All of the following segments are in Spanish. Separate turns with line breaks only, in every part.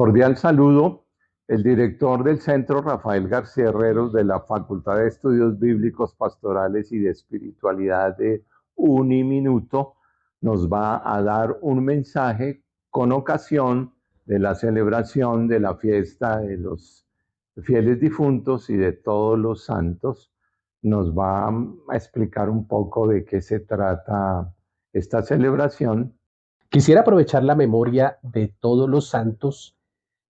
Cordial saludo. El director del Centro, Rafael García Herreros, de la Facultad de Estudios Bíblicos, Pastorales y de Espiritualidad de Uniminuto, nos va a dar un mensaje con ocasión de la celebración de la fiesta de los fieles difuntos y de todos los santos. Nos va a explicar un poco de qué se trata esta celebración.
Quisiera aprovechar la memoria de todos los santos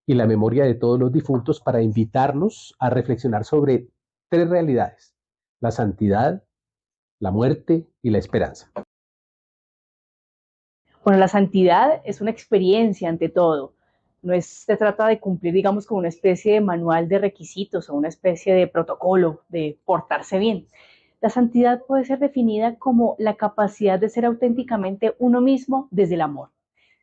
y la memoria de todos los difuntos para invitarnos a reflexionar sobre tres realidades: la santidad, la muerte y la esperanza.
Bueno, la santidad es una experiencia ante todo. Se trata de cumplir, digamos, como una especie de manual de requisitos o una especie de protocolo de portarse bien. La santidad puede ser definida como la capacidad de ser auténticamente uno mismo desde el amor.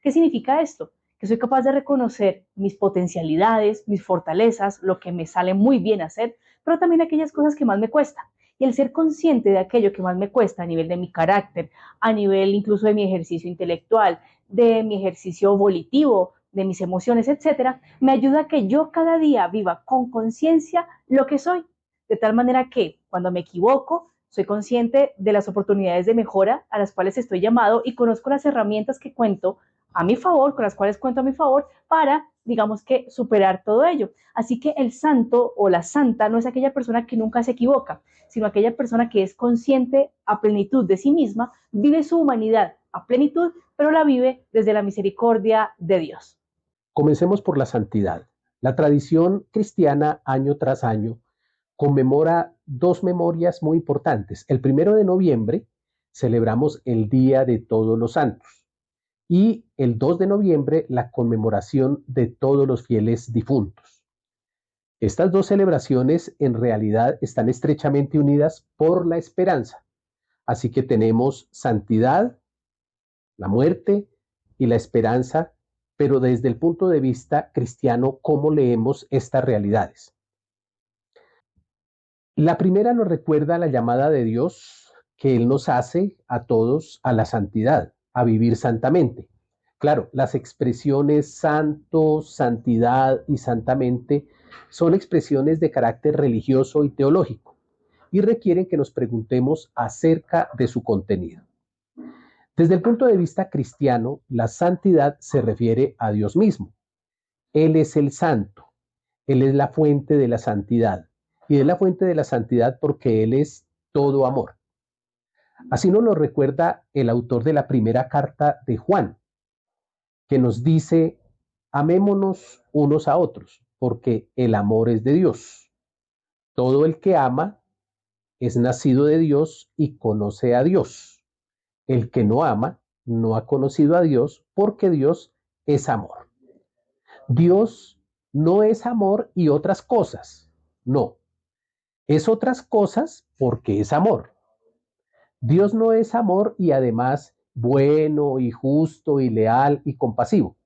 ¿Qué significa esto? Que soy capaz de reconocer mis potencialidades, mis fortalezas, lo que me sale muy bien hacer, pero también aquellas cosas que más me cuestan. Y el ser consciente de aquello que más me cuesta a nivel de mi carácter, a nivel incluso de mi ejercicio intelectual, de mi ejercicio volitivo, de mis emociones, etcétera, me ayuda a que yo cada día viva con conciencia lo que soy. De tal manera que cuando me equivoco, soy consciente de las oportunidades de mejora a las cuales estoy llamado y conozco las herramientas que cuento a mi favor, con las cuales cuento a mi favor para, digamos que, superar todo ello. Así que el santo o la santa no es aquella persona que nunca se equivoca, sino aquella persona que es consciente a plenitud de sí misma, vive su humanidad a plenitud, pero la vive desde la misericordia de Dios.
Comencemos por la santidad. La tradición cristiana, año tras año, conmemora dos memorias muy importantes. El 1 de noviembre celebramos el Día de Todos los Santos y el 2 de noviembre la conmemoración de todos los fieles difuntos. Estas dos celebraciones en realidad están estrechamente unidas por la esperanza. Así que tenemos santidad, la muerte y la esperanza, pero desde el punto de vista cristiano, ¿cómo leemos estas realidades? La primera nos recuerda la llamada de Dios que Él nos hace a todos a la santidad, a vivir santamente. Claro, las expresiones santo, santidad y santamente son expresiones de carácter religioso y teológico y requieren que nos preguntemos acerca de su contenido. Desde el punto de vista cristiano, la santidad se refiere a Dios mismo. Él es el santo, Él es la fuente de la santidad. Y es la fuente de la santidad porque Él es todo amor. Así nos lo recuerda el autor de la primera carta de Juan, que nos dice: amémonos unos a otros, porque el amor es de Dios. Todo el que ama es nacido de Dios y conoce a Dios. El que no ama no ha conocido a Dios, porque Dios es amor. Dios no es amor y otras cosas, no. Es otras cosas porque es amor. Dios no es amor y además bueno y justo y leal y compasivo,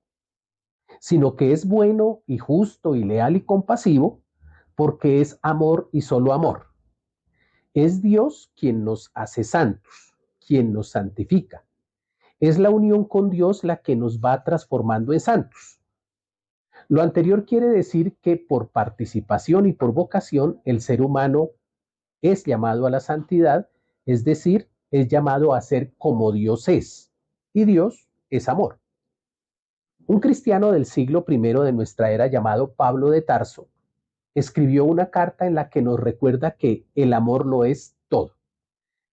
sino que es bueno y justo y leal y compasivo porque es amor y solo amor. Es Dios quien nos hace santos, quien nos santifica. Es la unión con Dios la que nos va transformando en santos. Lo anterior quiere decir que por participación y por vocación el ser humano es llamado a la santidad, es decir, es llamado a ser como Dios es. Y Dios es amor. Un cristiano del siglo I de nuestra era llamado Pablo de Tarso escribió una carta en la que nos recuerda que el amor lo es todo.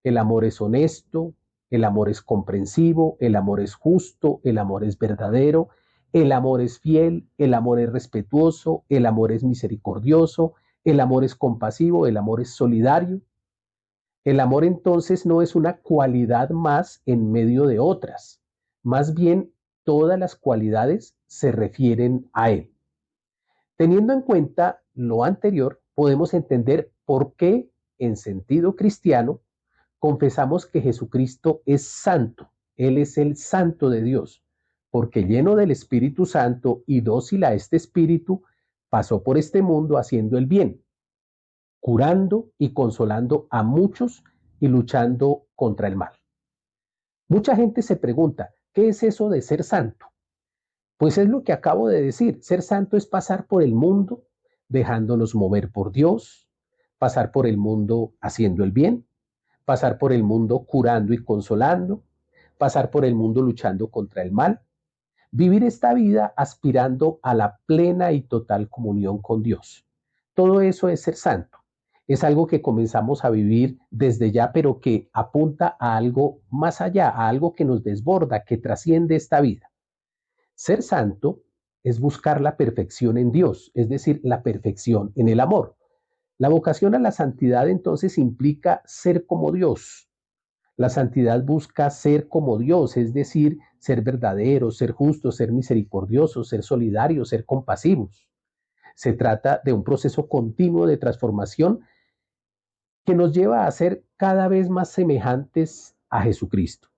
El amor es honesto, el amor es comprensivo, el amor es justo, el amor es verdadero, el amor es fiel, el amor es respetuoso, el amor es misericordioso, el amor es compasivo, el amor es solidario. El amor entonces no es una cualidad más en medio de otras, más bien todas las cualidades se refieren a él. Teniendo en cuenta lo anterior, podemos entender por qué, en sentido cristiano, confesamos que Jesucristo es santo. Él es el santo de Dios, porque lleno del Espíritu Santo y dócil a este Espíritu, pasó por este mundo haciendo el bien, curando y consolando a muchos y luchando contra el mal. Mucha gente se pregunta, ¿qué es eso de ser santo? Pues es lo que acabo de decir, ser santo es pasar por el mundo dejándonos mover por Dios, pasar por el mundo haciendo el bien, pasar por el mundo curando y consolando, pasar por el mundo luchando contra el mal, vivir esta vida aspirando a la plena y total comunión con Dios. Todo eso es ser santo. Es algo que comenzamos a vivir desde ya, pero que apunta a algo más allá, a algo que nos desborda, que trasciende esta vida. Ser santo es buscar la perfección en Dios, es decir, la perfección en el amor. La vocación a la santidad entonces implica ser como Dios. La santidad busca ser como Dios, es decir, ser verdaderos, ser justos, ser misericordiosos, ser solidarios, ser compasivos. Se trata de un proceso continuo de transformación que nos lleva a ser cada vez más semejantes a Jesucristo.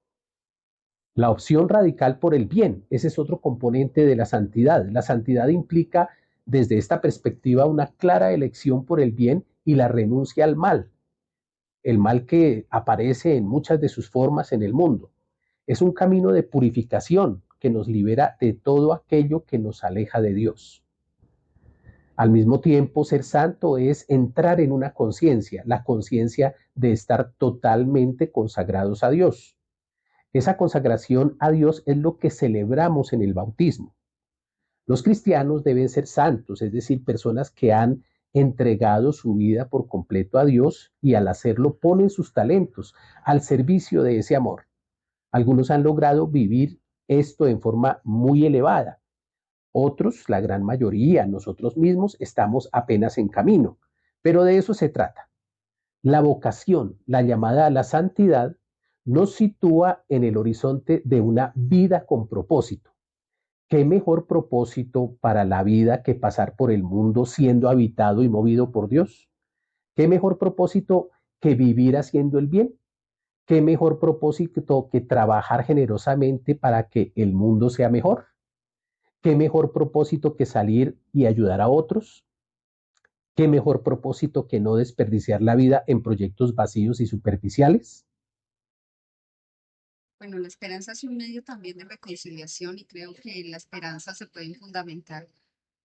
La opción radical por el bien, ese es otro componente de la santidad. La santidad implica desde esta perspectiva una clara elección por el bien y la renuncia al mal. El mal que aparece en muchas de sus formas en el mundo. Es un camino de purificación que nos libera de todo aquello que nos aleja de Dios. Al mismo tiempo, ser santo es entrar en una conciencia, la conciencia de estar totalmente consagrados a Dios. Esa consagración a Dios es lo que celebramos en el bautismo. Los cristianos deben ser santos, es decir, personas que han entregado su vida por completo a Dios y al hacerlo ponen sus talentos al servicio de ese amor. Algunos han logrado vivir esto en forma muy elevada. Otros, la gran mayoría, nosotros mismos, estamos apenas en camino. Pero de eso se trata. La vocación, la llamada a la santidad, nos sitúa en el horizonte de una vida con propósito. ¿Qué mejor propósito para la vida que pasar por el mundo siendo habitado y movido por Dios? ¿Qué mejor propósito que vivir haciendo el bien? ¿Qué mejor propósito que trabajar generosamente para que el mundo sea mejor? ¿Qué mejor propósito que salir y ayudar a otros? ¿Qué mejor propósito que no desperdiciar la vida en proyectos vacíos y superficiales?
Bueno, la esperanza es un medio también de reconciliación y creo que en la esperanza se pueden fundamentar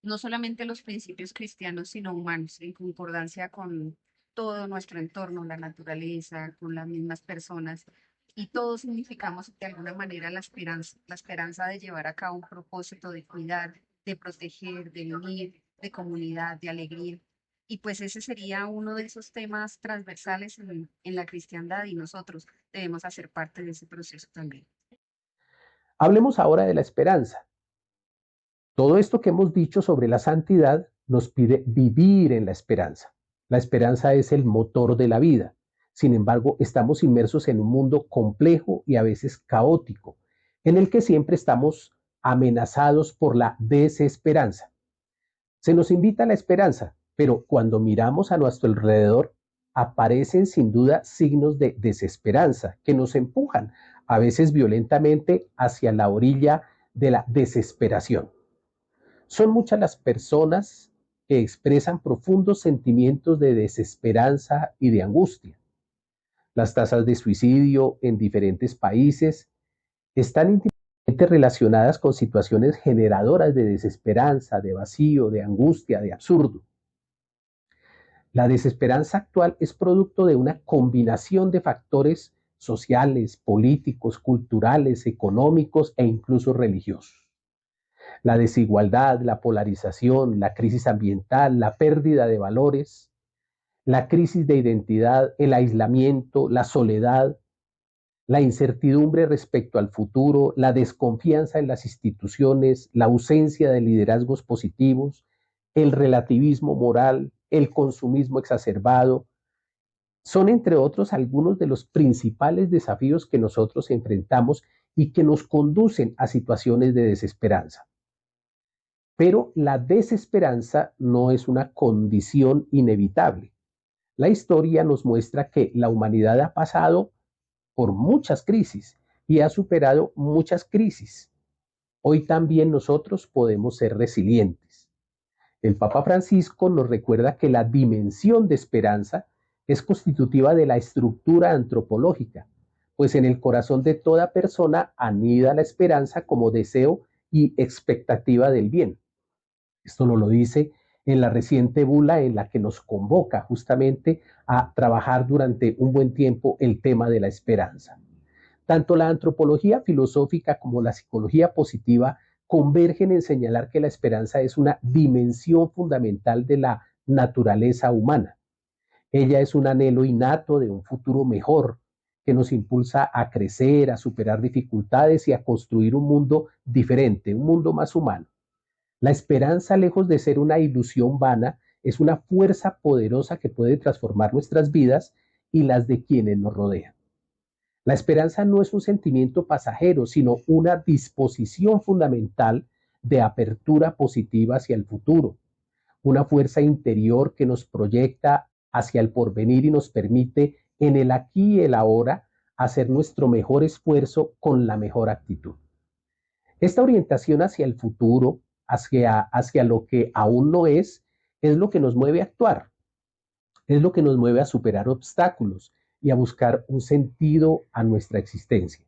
no solamente los principios cristianos, sino humanos, en concordancia con todo nuestro entorno, la naturaleza, con las mismas personas. Y todos significamos de alguna manera la esperanza de llevar a cabo un propósito de cuidar, de proteger, de unir, de comunidad, de alegría. Y pues ese sería uno de esos temas transversales en la cristiandad y nosotros debemos hacer parte de ese proceso también.
Hablemos ahora de la esperanza. Todo esto que hemos dicho sobre la santidad nos pide vivir en la esperanza. La esperanza es el motor de la vida. Sin embargo, estamos inmersos en un mundo complejo y a veces caótico, en el que siempre estamos amenazados por la desesperanza. Se nos invita a la esperanza, pero cuando miramos a nuestro alrededor, aparecen sin duda signos de desesperanza que nos empujan, a veces violentamente, hacia la orilla de la desesperación. Son muchas las personas que expresan profundos sentimientos de desesperanza y de angustia. Las tasas de suicidio en diferentes países están íntimamente relacionadas con situaciones generadoras de desesperanza, de vacío, de angustia, de absurdo. La desesperanza actual es producto de una combinación de factores sociales, políticos, culturales, económicos e incluso religiosos. La desigualdad, la polarización, la crisis ambiental, la pérdida de valores, la crisis de identidad, el aislamiento, la soledad, la incertidumbre respecto al futuro, la desconfianza en las instituciones, la ausencia de liderazgos positivos, el relativismo moral, el consumismo exacerbado, son entre otros algunos de los principales desafíos que nosotros enfrentamos y que nos conducen a situaciones de desesperanza. Pero la desesperanza no es una condición inevitable. La historia nos muestra que la humanidad ha pasado por muchas crisis y ha superado muchas crisis. Hoy también nosotros podemos ser resilientes. El Papa Francisco nos recuerda que la dimensión de esperanza es constitutiva de la estructura antropológica, pues en el corazón de toda persona anida la esperanza como deseo y expectativa del bien. Esto nos lo dice en la reciente bula en la que nos convoca justamente a trabajar durante un buen tiempo el tema de la esperanza. Tanto la antropología filosófica como la psicología positiva convergen en señalar que la esperanza es una dimensión fundamental de la naturaleza humana. Ella es un anhelo innato de un futuro mejor que nos impulsa a crecer, a superar dificultades y a construir un mundo diferente, un mundo más humano. La esperanza, lejos de ser una ilusión vana, es una fuerza poderosa que puede transformar nuestras vidas y las de quienes nos rodean. La esperanza no es un sentimiento pasajero, sino una disposición fundamental de apertura positiva hacia el futuro, una fuerza interior que nos proyecta hacia el porvenir y nos permite en el aquí y el ahora hacer nuestro mejor esfuerzo con la mejor actitud. Esta orientación hacia el futuro, hacia lo que aún no es lo que nos mueve a actuar, es lo que nos mueve a superar obstáculos y a buscar un sentido a nuestra existencia.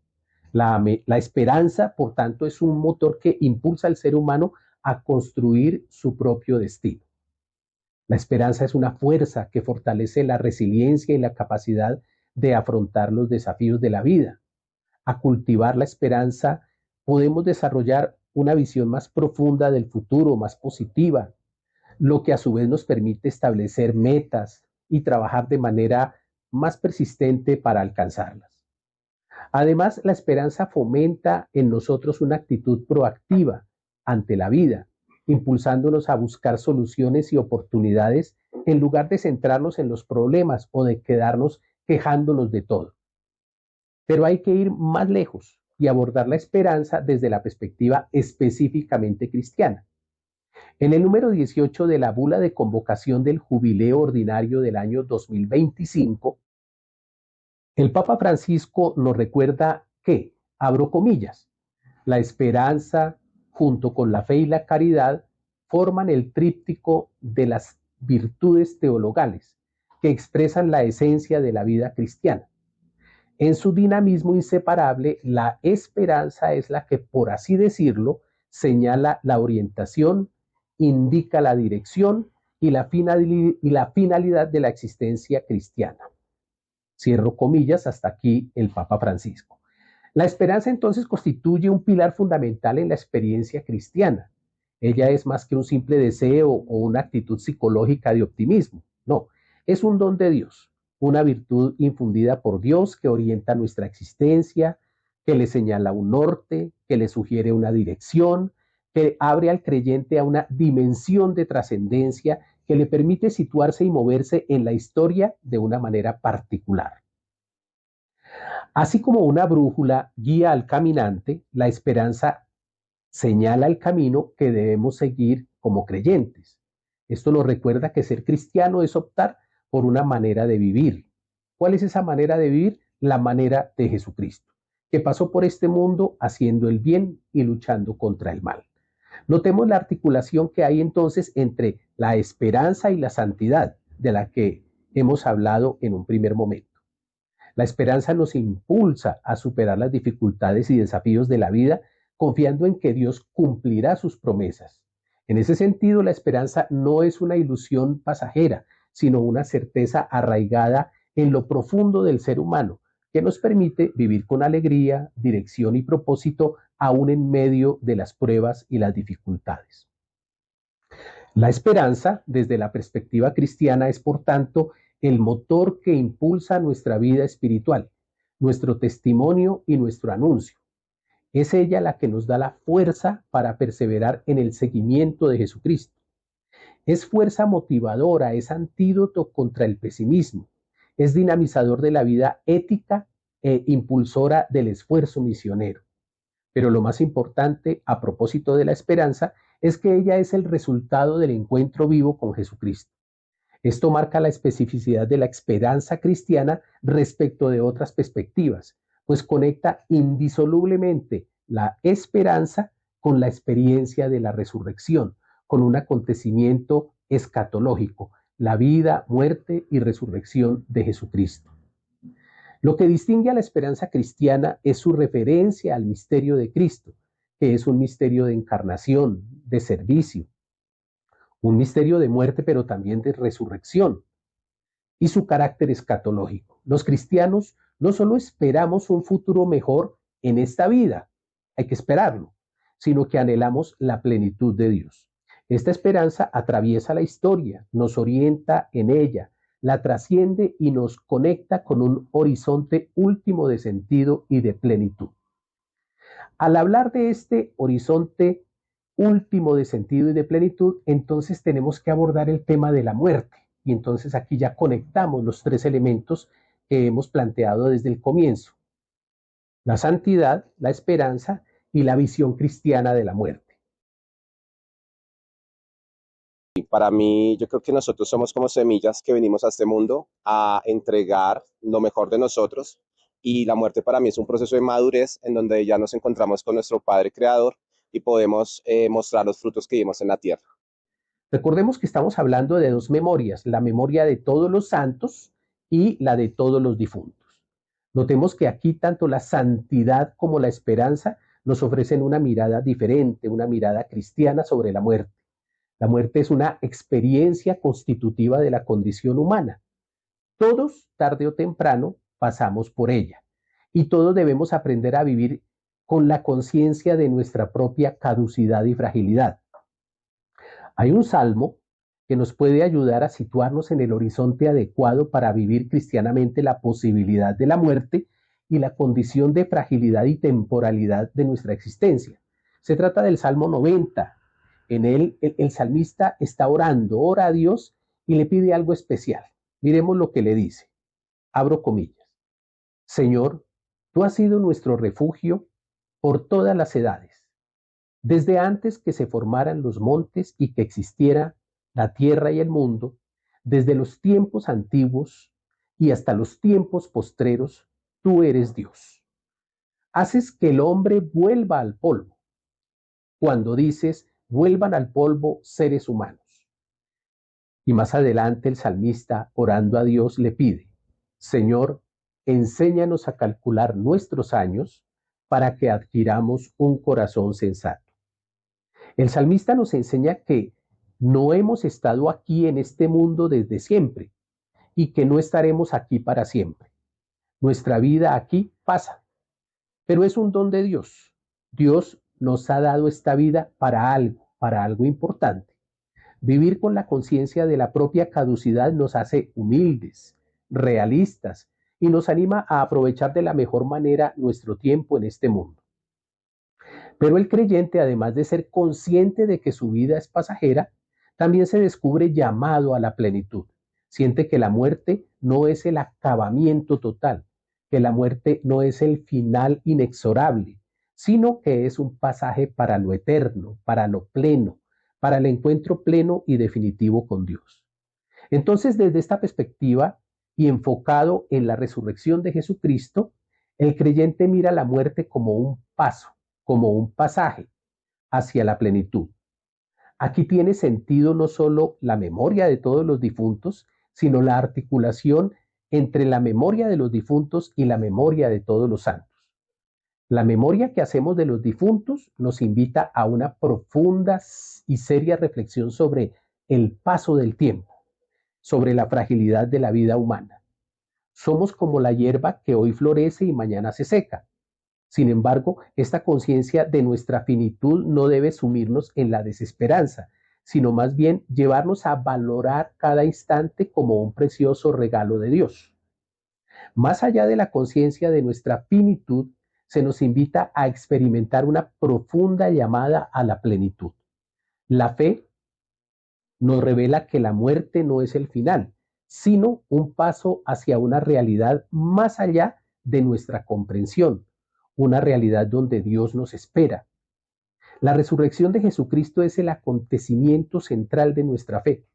La esperanza, por tanto, es un motor que impulsa al ser humano a construir su propio destino. La esperanza es una fuerza que fortalece la resiliencia y la capacidad de afrontar los desafíos de la vida. A cultivar la esperanza podemos desarrollar una visión más profunda del futuro, más positiva, lo que a su vez nos permite establecer metas y trabajar de manera más persistente para alcanzarlas. Además, la esperanza fomenta en nosotros una actitud proactiva ante la vida, impulsándonos a buscar soluciones y oportunidades en lugar de centrarnos en los problemas o de quedarnos quejándonos de todo. Pero hay que ir más lejos y abordar la esperanza desde la perspectiva específicamente cristiana. En el número 18 de la bula de convocación del Jubileo Ordinario del año 2025, el Papa Francisco nos recuerda que, abro comillas, la esperanza junto con la fe y la caridad forman el tríptico de las virtudes teologales que expresan la esencia de la vida cristiana. En su dinamismo inseparable, la esperanza es la que, por así decirlo, señala la orientación, indica la dirección y la finalidad de la existencia cristiana. Cierro comillas, hasta aquí el Papa Francisco. La esperanza entonces constituye un pilar fundamental en la experiencia cristiana. Ella es más que un simple deseo o una actitud psicológica de optimismo. No, es un don de Dios, una virtud infundida por Dios que orienta nuestra existencia, que le señala un norte, que le sugiere una dirección, que abre al creyente a una dimensión de trascendencia que le permite situarse y moverse en la historia de una manera particular. Así como una brújula guía al caminante, la esperanza señala el camino que debemos seguir como creyentes. Esto nos recuerda que ser cristiano es optar por una manera de vivir. ¿Cuál es esa manera de vivir? La manera de Jesucristo, que pasó por este mundo haciendo el bien y luchando contra el mal. Notemos la articulación que hay entonces entre la esperanza y la santidad, de la que hemos hablado en un primer momento. La esperanza nos impulsa a superar las dificultades y desafíos de la vida, confiando en que Dios cumplirá sus promesas. En ese sentido, la esperanza no es una ilusión pasajera, sino una certeza arraigada en lo profundo del ser humano, que nos permite vivir con alegría, dirección y propósito, aún en medio de las pruebas y las dificultades. La esperanza, desde la perspectiva cristiana, es por tanto el motor que impulsa nuestra vida espiritual, nuestro testimonio y nuestro anuncio. Es ella la que nos da la fuerza para perseverar en el seguimiento de Jesucristo. Es fuerza motivadora, es antídoto contra el pesimismo, es dinamizador de la vida ética e impulsora del esfuerzo misionero. Pero lo más importante, a propósito de la esperanza, es que ella es el resultado del encuentro vivo con Jesucristo. Esto marca la especificidad de la esperanza cristiana respecto de otras perspectivas, pues conecta indisolublemente la esperanza con la experiencia de la resurrección, con un acontecimiento escatológico, la vida, muerte y resurrección de Jesucristo. Lo que distingue a la esperanza cristiana es su referencia al misterio de Cristo, que es un misterio de encarnación, de servicio, un misterio de muerte, pero también de resurrección, y su carácter escatológico. Los cristianos no solo esperamos un futuro mejor en esta vida, hay que esperarlo, sino que anhelamos la plenitud de Dios. Esta esperanza atraviesa la historia, nos orienta en ella, la trasciende y nos conecta con un horizonte último de sentido y de plenitud. Al hablar de este horizonte último de sentido y de plenitud, entonces tenemos que abordar el tema de la muerte. Y entonces aquí ya conectamos los tres elementos que hemos planteado desde el comienzo: la santidad, la esperanza y la visión cristiana de la muerte.
Para mí, yo creo que nosotros somos como semillas que venimos a este mundo a entregar lo mejor de nosotros, y la muerte para mí es un proceso de madurez en donde ya nos encontramos con nuestro Padre Creador y podemos mostrar los frutos que dimos en la tierra.
Recordemos que estamos hablando de dos memorias: la memoria de todos los santos y la de todos los difuntos. Notemos que aquí tanto la santidad como la esperanza nos ofrecen una mirada diferente, una mirada cristiana sobre la muerte. La muerte es una experiencia constitutiva de la condición humana. Todos, tarde o temprano, pasamos por ella, y todos debemos aprender a vivir con la conciencia de nuestra propia caducidad y fragilidad. Hay un salmo que nos puede ayudar a situarnos en el horizonte adecuado para vivir cristianamente la posibilidad de la muerte y la condición de fragilidad y temporalidad de nuestra existencia. Se trata del Salmo 90. En él, el salmista está orando, ora a Dios y le pide algo especial. Miremos lo que le dice. Abro comillas. Señor, tú has sido nuestro refugio por todas las edades. Desde antes que se formaran los montes y que existiera la tierra y el mundo, desde los tiempos antiguos y hasta los tiempos postreros, tú eres Dios. Haces que el hombre vuelva al polvo. Cuando dices, vuelvan al polvo seres humanos. Y más adelante el salmista, orando a Dios, le pide: Señor, enséñanos a calcular nuestros años para que adquiramos un corazón sensato. El salmista nos enseña que no hemos estado aquí en este mundo desde siempre y que no estaremos aquí para siempre. Nuestra vida aquí pasa, pero es un don de Dios. Dios nos ha dado esta vida para algo importante. Vivir con la conciencia de la propia caducidad nos hace humildes, realistas y nos anima a aprovechar de la mejor manera nuestro tiempo en este mundo. Pero el creyente, además de ser consciente de que su vida es pasajera, también se descubre llamado a la plenitud. Siente que la muerte no es el acabamiento total, que la muerte no es el final inexorable, sino que es un pasaje para lo eterno, para lo pleno, para el encuentro pleno y definitivo con Dios. Entonces, desde esta perspectiva y enfocado en la resurrección de Jesucristo, el creyente mira la muerte como un paso, como un pasaje hacia la plenitud. Aquí tiene sentido no solo la memoria de todos los difuntos, sino la articulación entre la memoria de los difuntos y la memoria de todos los santos. La memoria que hacemos de los difuntos nos invita a una profunda y seria reflexión sobre el paso del tiempo, sobre la fragilidad de la vida humana. Somos como la hierba que hoy florece y mañana se seca. Sin embargo, esta conciencia de nuestra finitud no debe sumirnos en la desesperanza, sino más bien llevarnos a valorar cada instante como un precioso regalo de Dios. Más allá de la conciencia de nuestra finitud, se nos invita a experimentar una profunda llamada a la plenitud. La fe nos revela que la muerte no es el final, sino un paso hacia una realidad más allá de nuestra comprensión, una realidad donde Dios nos espera. La resurrección de Jesucristo es el acontecimiento central de nuestra fe.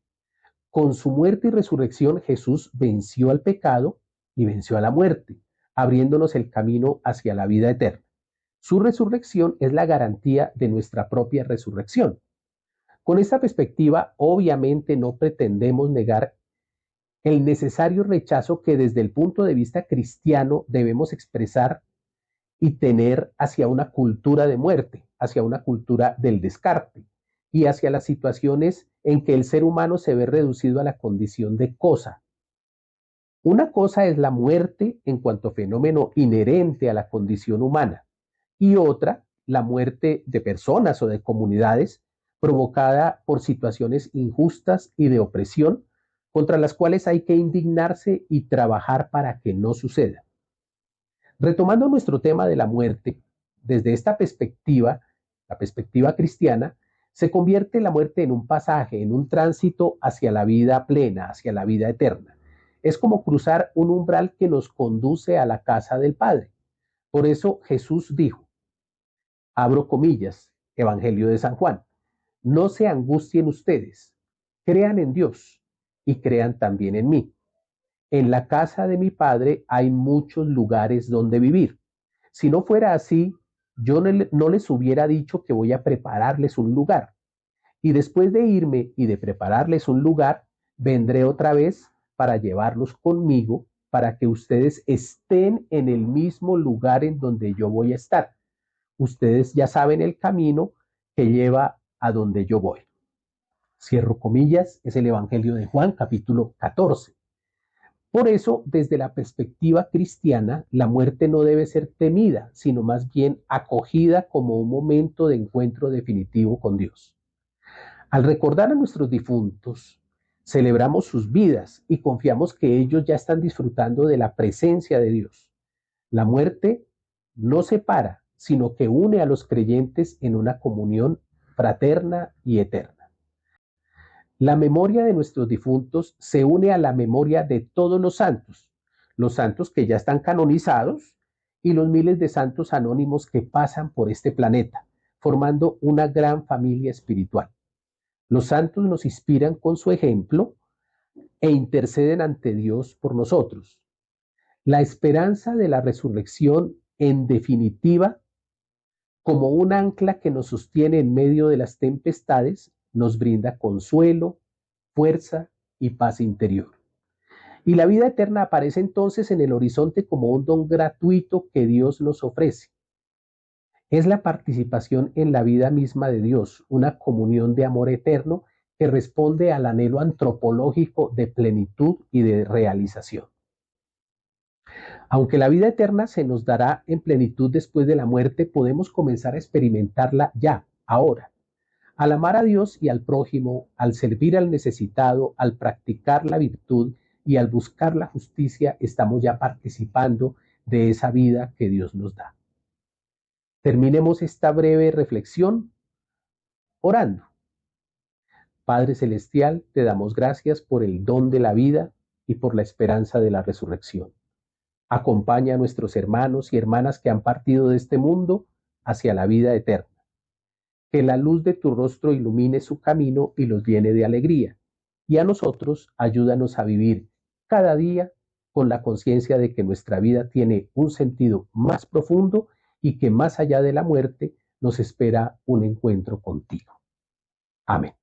Con su muerte y resurrección, Jesús venció al pecado y venció a la muerte, abriéndonos el camino hacia la vida eterna. Su resurrección es la garantía de nuestra propia resurrección. Con esta perspectiva, obviamente no pretendemos negar el necesario rechazo que desde el punto de vista cristiano debemos expresar y tener hacia una cultura de muerte, hacia una cultura del descarte y hacia las situaciones en que el ser humano se ve reducido a la condición de cosa. Una cosa es la muerte en cuanto fenómeno inherente a la condición humana y otra, la muerte de personas o de comunidades provocada por situaciones injustas y de opresión contra las cuales hay que indignarse y trabajar para que no suceda. Retomando nuestro tema de la muerte, desde esta perspectiva, la perspectiva cristiana, se convierte la muerte en un pasaje, en un tránsito hacia la vida plena, hacia la vida eterna. Es como cruzar un umbral que nos conduce a la casa del Padre. Por eso Jesús dijo, abro comillas, Evangelio de San Juan, no se angustien ustedes, crean en Dios y crean también en mí. En la casa de mi Padre hay muchos lugares donde vivir. Si no fuera así, yo no les hubiera dicho que voy a prepararles un lugar. Y después de irme y de prepararles un lugar, vendré otra vez para llevarlos conmigo, para que ustedes estén en el mismo lugar en donde yo voy a estar. Ustedes ya saben el camino que lleva a donde yo voy. Cierro comillas, es el Evangelio de Juan, capítulo 14. Por eso, desde la perspectiva cristiana, la muerte no debe ser temida, sino más bien acogida como un momento de encuentro definitivo con Dios. Al recordar a nuestros difuntos, celebramos sus vidas y confiamos que ellos ya están disfrutando de la presencia de Dios. La muerte no separa, sino que une a los creyentes en una comunión fraterna y eterna. La memoria de nuestros difuntos se une a la memoria de todos los santos que ya están canonizados y los miles de santos anónimos que pasan por este planeta, formando una gran familia espiritual. Los santos nos inspiran con su ejemplo e interceden ante Dios por nosotros. La esperanza de la resurrección, en definitiva, como un ancla que nos sostiene en medio de las tempestades, nos brinda consuelo, fuerza y paz interior. Y la vida eterna aparece entonces en el horizonte como un don gratuito que Dios nos ofrece. Es la participación en la vida misma de Dios, una comunión de amor eterno que responde al anhelo antropológico de plenitud y de realización. Aunque la vida eterna se nos dará en plenitud después de la muerte, podemos comenzar a experimentarla ya, ahora. Al amar a Dios y al prójimo, al servir al necesitado, al practicar la virtud y al buscar la justicia, estamos ya participando de esa vida que Dios nos da. Terminemos esta breve reflexión orando. Padre Celestial, te damos gracias por el don de la vida y por la esperanza de la resurrección. Acompaña a nuestros hermanos y hermanas que han partido de este mundo hacia la vida eterna. Que la luz de tu rostro ilumine su camino y los llene de alegría. Y a nosotros ayúdanos a vivir cada día con la conciencia de que nuestra vida tiene un sentido más profundo y que más allá de la muerte nos espera un encuentro contigo. Amén.